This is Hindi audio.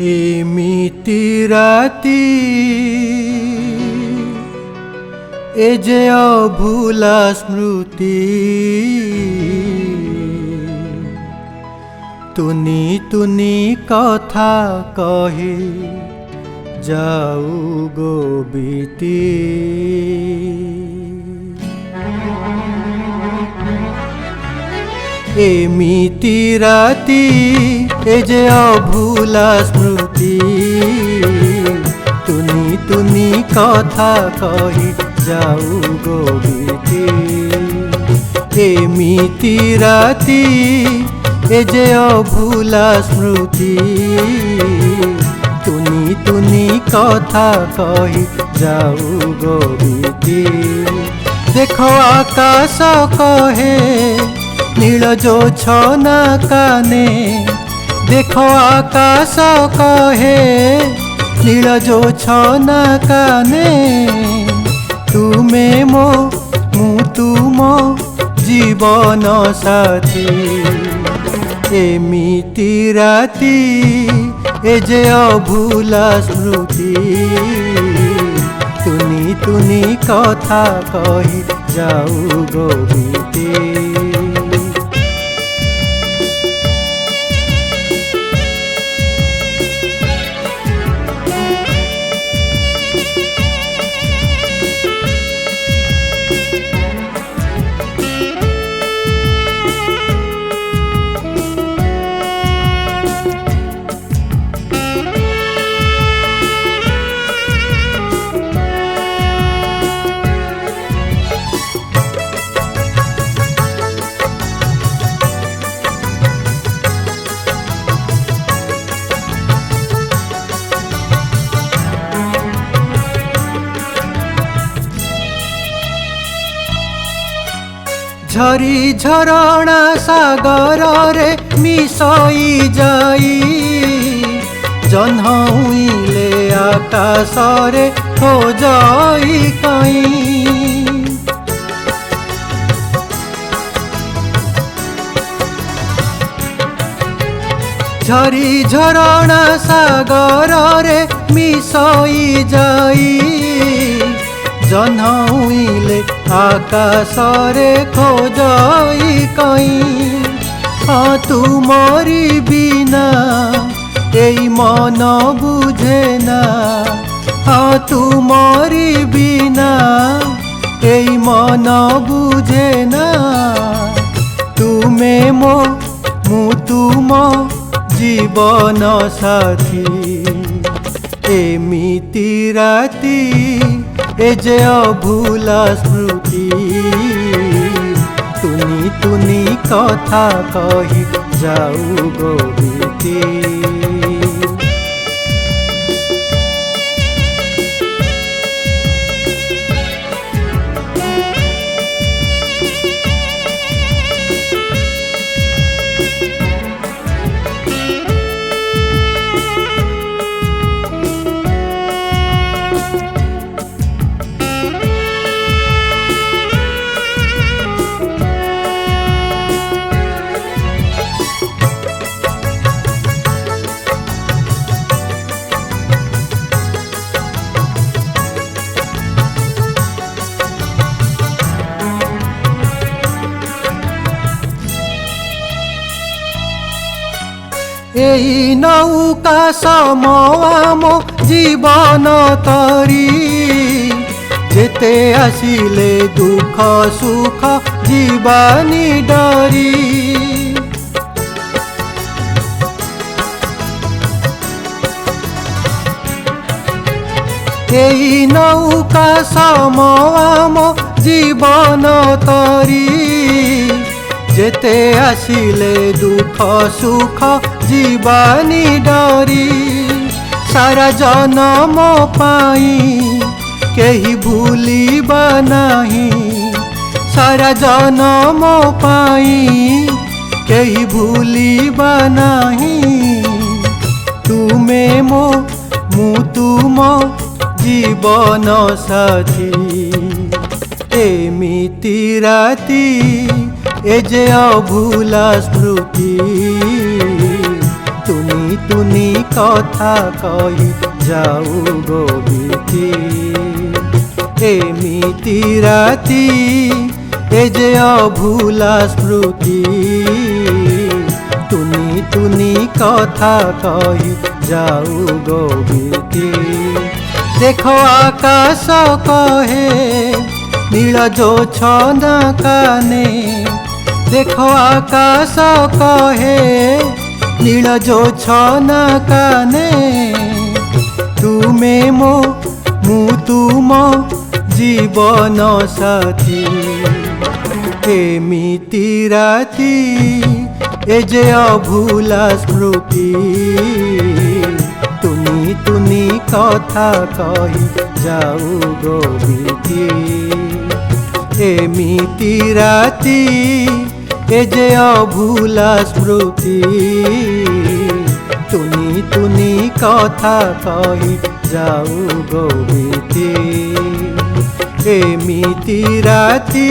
एमिति राती ए जे अभूला स्मृति तुनी तुनी कथा कही जाऊ गो बीती। एमिति राती ए जे अभूला स्मृति तुनी तुनी कथा कही जाऊ गो बीती। एमिति राती ए जे अभूला स्मृति तुनी तुनी कथा कही जाऊ गो बीती। देखो आकाश कहे नील जोछना काने, देखो आकाश कहे नील जोछना काने, तुमे मो मु तुम जीवन साथी। एमिति राती ए जे अभूला स्मृति तुनी तुनी कथा कही जाऊ गो बीती। झरी झरणा सागर रे मिसई जाई, जह्नउइले आकाश रे खोजई कई। झरी झरणा सागर रे मिसई जाई, जह्नउइले आकाश रे खोजई कई। हाँ तुमरी बिना एई मन बुझे ना, हाँ तुमरी बिना एई मन बुझे ना, तुमे मो मु तुम जीवन साथी। एमिति राती ए जे अभूला स्मृति तुनी तुनी कथा कही जाऊ गो बीती। एई नौका समवा मो जीवन तरी, जेते आसिले दुख सुख जीवानी डरी। एई नौका समवा मो जीवन तरी, जेते आसिले दुख सुख जीवानी डरी। सारा जन्म पाई केही भूलिबा नाही, सारा जन्म पाई केही भूलिबा नाही, तुमे मो मु तुम जीवन साथी। एमिति राती ए जे अभूला स्मृति तुनी तुनी कथा कही जाऊ गो बीती एमिति राति ए जे अभूला स्मृति तुनी तुनी कथा कही जाऊ गो बीती देखो आकाश कहे नील जोछना काने देखो आकाश कहे नील जोछना काने तुमे मो मु तुम जीवन साथी एमिति राति ए जे अभूला स्मृति तुनी तुनी कथा कही जाऊ गो बीती एमिति राति ए जे अभूला स्मृति तुनी तुनी कथा कही जाऊ गो बीती एमिति राति।